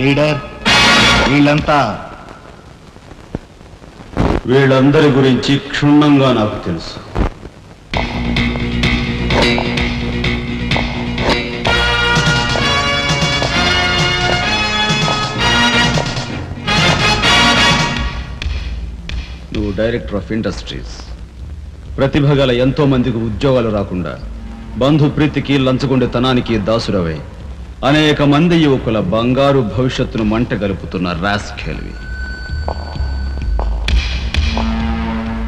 Leader, వీళ్ళంతా వీళ్ళందరి గురించి క్షుణ్ణంగా నాకు తెలుసు. నువ్వు డైరెక్టర్ ఆఫ్ ఇండస్ట్రీస్. ప్రతిభ గల ఎంతో మందికి ఉద్యోగాలు రాకుండా బంధు ప్రీతికి లంచగొండితనానికి దాసురవై అనేక మంది యువకుల బంగారు భవిష్యత్తును మంట గలుపుతున్న రాస్కెల్వి.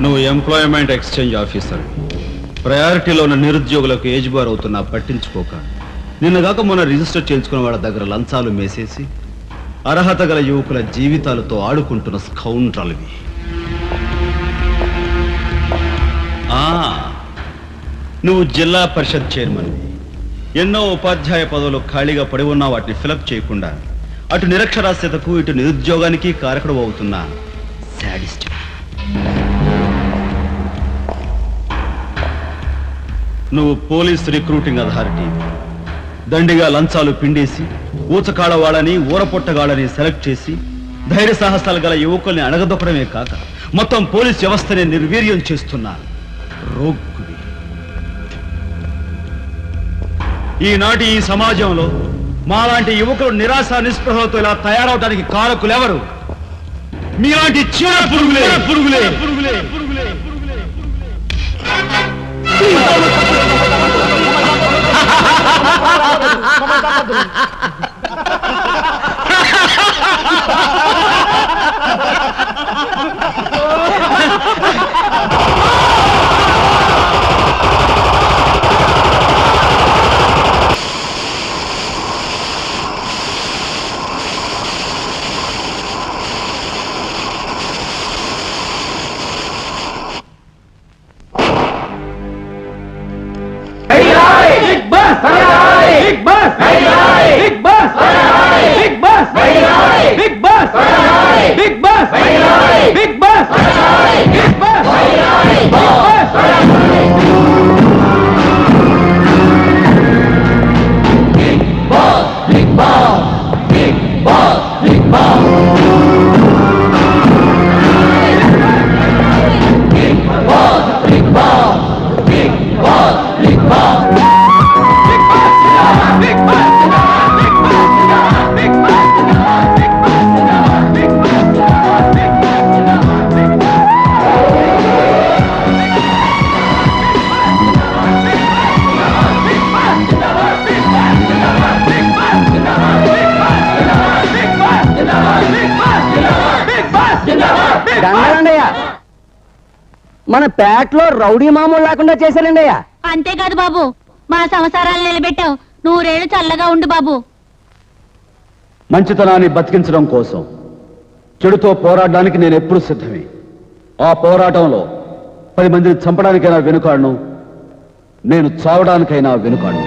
నువ్వు ఎంప్లాయ్మెంట్ ఎక్స్చేంజ్ ఆఫీసర్. ప్రయారిటీలో ఉన్న నిరుద్యోగులకు ఏజ్ బార్ అవుతున్నా పట్టించుకోక నిన్నగాక మొన్న రిజిస్టర్ చేయించుకున్న వాళ్ళ దగ్గర లంచాలు మేసేసి అర్హత గల యువకుల జీవితాలతో ఆడుకుంటున్న స్కౌండ్రల్వి. నువ్వు జిల్లా పరిషత్ చైర్మన్వి. ఎన్నో ఉపాధ్యాయ పదవులు ఖాళీగా పడి ఉన్నా వాటిని ఫిలప్ చేయకుండా అటు నిరక్షరాస్యతకు ఇటు నిరుద్యోగానికి కారకుడు అవుతున్న శాడిస్ట్. నువ్వు పోలీస్ రిక్రూటింగ్ అథారిటీ. దండిగా లంచాలు పిండేసి ఊచకాడవాళ్ళని ఊరపొట్టగాళ్ళని సెలెక్ట్ చేసి ధైర్య సాహసాలు గల యువకుల్ని అణగదొక్కడమే కాక మొత్తం పోలీస్ వ్యవస్థని నిర్వీర్యం చేస్తున్నా రోగ్గువి. ఈనాటి ఈ సమాజంలో మాలాంటి యువకులు నిరాశ నిస్పృహలతో ఇలా తయారవడానికి కారకులెవరు? మీలాంటి చీడ పురుగులే పురుగులే పురుగులే పురుగులే పురుగులే. మన పేటలో రౌడీ మామూలు లేకుండా చేశారండి అయ్యా. అంతేకాదు బాబు, మా సంసారాలు నిలబెట్టావు. 100 ఏళ్ళు చల్లగా ఉండు బాబు. మంచితనాన్ని బతికించడం కోసం చెడుతో పోరాడడానికి నేను ఎప్పుడూ సిద్ధమే. ఆ పోరాటంలో 10 మందిని చంపడానికైనా వెనుకాడను, నేను చావడానికైనా వెనుకాడను.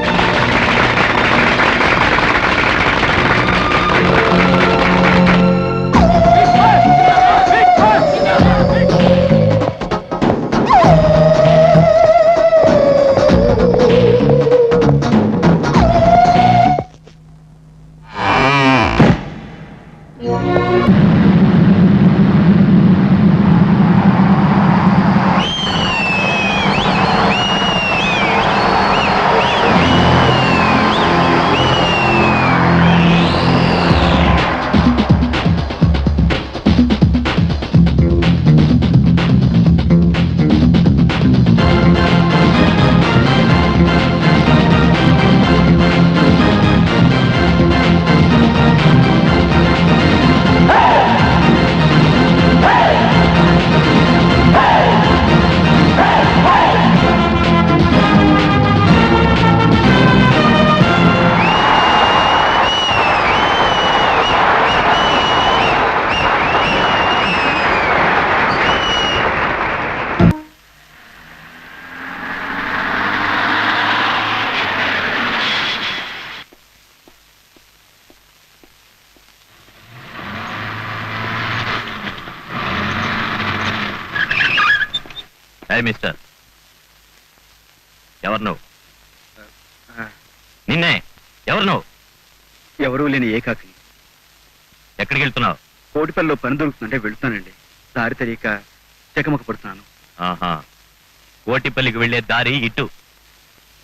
మిస్టర్, ఎవరు నువ్వు? నిన్నే. ఎవరు నువ్వు? ఎవరూ లేని ఏకాకి. ఎక్కడికి వెళ్తున్నావు? కోటిపల్లిలో పని దొరుకుతుందంటే వెళ్తానండి. దారి తెలియక తెకమక పడుతున్నాను. ఆహా, కోటిపల్లికి వెళ్లే దారి ఇటు.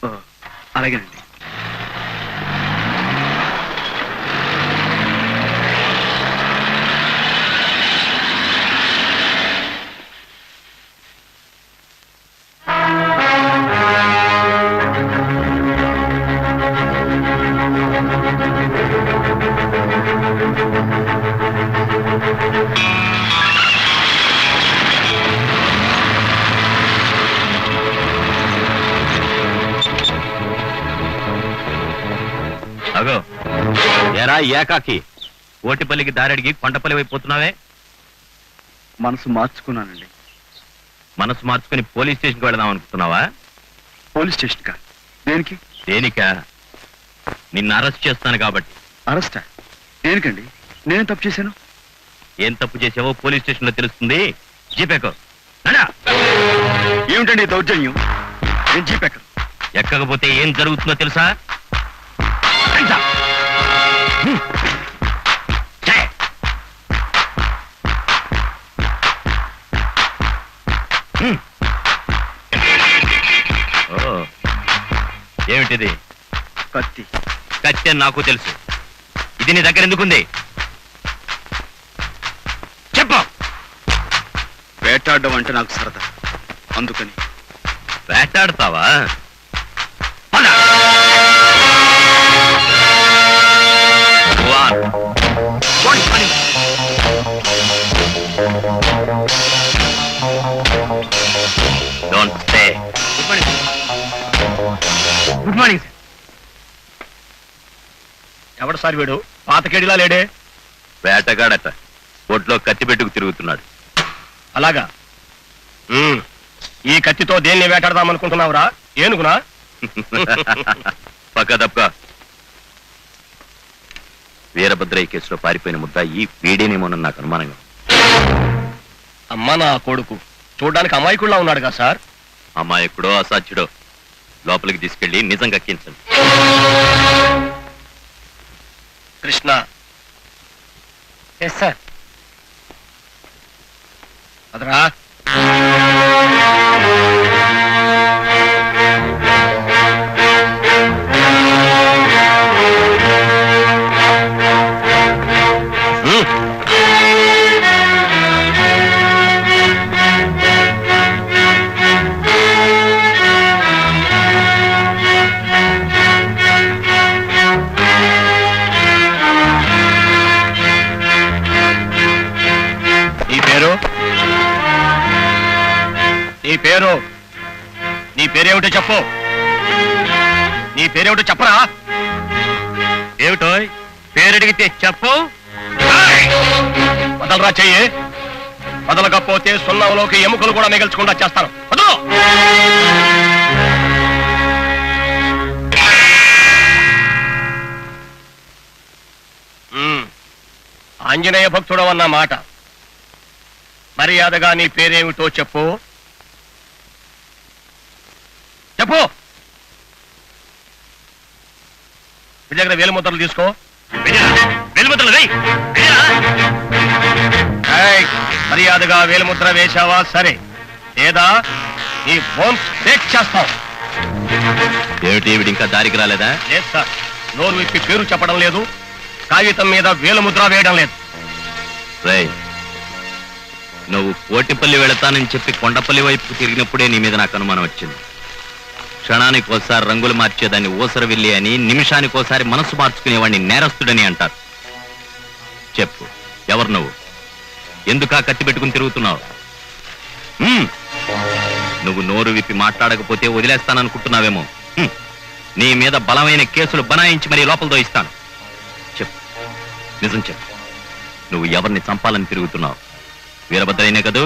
ఓ, అలాగేనండి. అగో ఎరా ఏకాకి, కోటిపల్లికి దారి అడిగి కొండపల్లి వైపు పోతున్నావే? మనసు మార్చుకున్నానండి. మనసు మార్చుకుని పోలీస్ స్టేషన్కి వెళదాం అనుకుంటున్నావా? పోలీస్ స్టేషన్ కా? దేనికి? దేనికా? నిన్ను అరెస్ట్ చేస్తాను కాబట్టి. అరెస్టా? దేనికండి? నేనేం తప్పు చేశాను? ఏం తప్పు చేసావో పోలీస్ స్టేషన్ లో తెలుస్తుంది. జీపేకో. ఏమిటండి ఈ దౌర్జన్యం? నేను జీపెక్కను. ఎక్కకపోతే ఏం జరుగుతుందో తెలుసా? ఏమిటిది? కత్తి. కత్తి అని నాకు తెలుసు. ఇది నీ దగ్గర ఎందుకుంది? చెప్పు. వేటాడడం అంటే నాకు సరదా, అందుకని. వేటాడతావా? Don't stay. Good morning sir. ఎవడు సార్ వీడు? పాతకేడిలా లేడే. వేటగాడట, ఒట్లో కత్తి పెట్టుకు తిరుగుతున్నాడు. అలాగా? ఈ కత్తితో దేన్ని వేటాడదామనుకుంటున్నావురా? ఏనుగునా? పక్క తప్ప. వీరభద్రయ్య కేసులో పారిపోయిన ముద్దాయి వీడేనేమోనని నాకు అనుమానంగా. అమ్మా నా కొడుకు చూడ్డానికి అమాయకుడిలా ఉన్నాడుగా సార్. అమాయకుడో అసాధ్యుడో లోపలికి తీసుకెళ్లి నిజం కక్కించండి. కృష్ణ. Yes sir. అదరా. నీ పేరేమిటో చెప్పు. నీ పేరేమిటో చెప్పరా? ఏమిటో పేరడిగితే చెప్పు. వదలరా చెయ్యి. వదలకపోతే సున్నంలోకి ఎముకలు కూడా మిగల్చకుండా చేస్తాను. వదలు. ఆంజనేయ భక్తుడవన్న మాట. మర్యాదగా నీ పేరేమిటో చెప్పు. చెప్పు. మీ దగ్గర వేలుముద్రలు తీసుకో. వేలుముద్రలు మర్యాదగా వేలుముద్ర వేశావా? సరే. లేదా నీ బోన్స్ బ్రేక్ చేస్తాం. ఏమిటి వీడి ఇంకా దారికి రాలేదా? లేదు సార్. నోరు విప్పి పేరు చెప్పడం లేదు, కాగితం మీద వేలుముద్ర వేయడం లేదు. రేయ్, నువ్వు కోటిపల్లి వెళతానని చెప్పి కొండపల్లి వైపు తిరిగినప్పుడే నీ మీద నాకు అనుమానం వచ్చింది. క్షణానికి ఒకసారి రంగులు మార్చేదాన్ని ఊసరవిల్లి అని, నిమిషానికి ఒకసారి మనసు మార్చుకునేవాడిని నేరస్తుడని అంటారు. చెప్పు, ఎవరు నువ్వు? ఎందుకా కత్తి పెట్టుకుని తిరుగుతున్నావు? నువ్వు నోరు విప్పి మాట్లాడకపోతే వదిలేస్తాననుకుంటున్నావేమో. నీ మీద బలమైన కేసులు బనాయించి మరీ లోపలతో ఇస్తాను. చెప్పు, నిజం చెప్పు. నువ్వు ఎవరిని చంపాలని తిరుగుతున్నావు? వీరభద్రయ్యనే కదూ?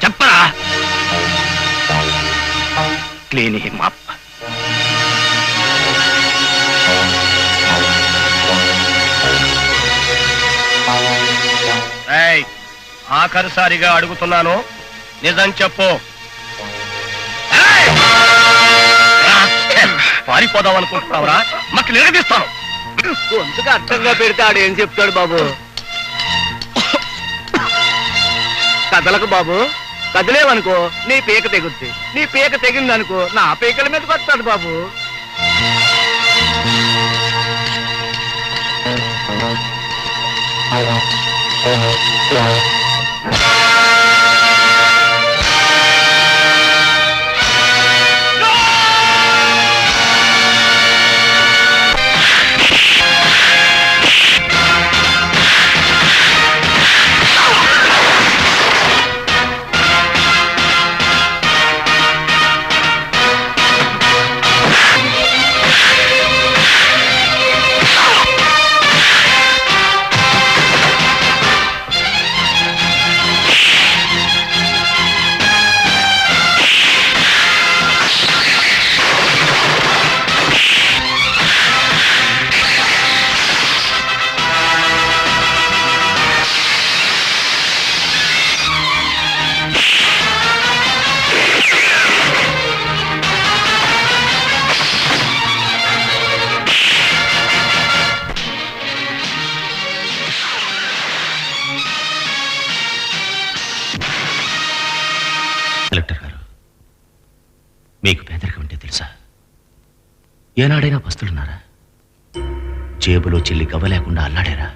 చెప్పరా. Clean him up. ఆఖరిసారిగా అడుగుతున్నాను, నిజం చెప్పు. పారిపోదాం అనుకుంటున్నావురా? మక్కి నిలదీస్తాను. గొంతుకు అర్థంగా పెడతాడు ఏం చెప్తాడు బాబు. కదలకు బాబు, కదలేవనుకో నీ పీక తెగుద్ది, నీ పీక తెగిందనుకో నా పీకల మీదకి వస్తాడు బాబు. కలెక్టర్ గారు, మీకు పేదరికం అంటే తెలుసా? ఏనాడైనా పస్తులున్నారా? జేబులో చెల్లి గవ్వ లేకుండా అల్లాడారా?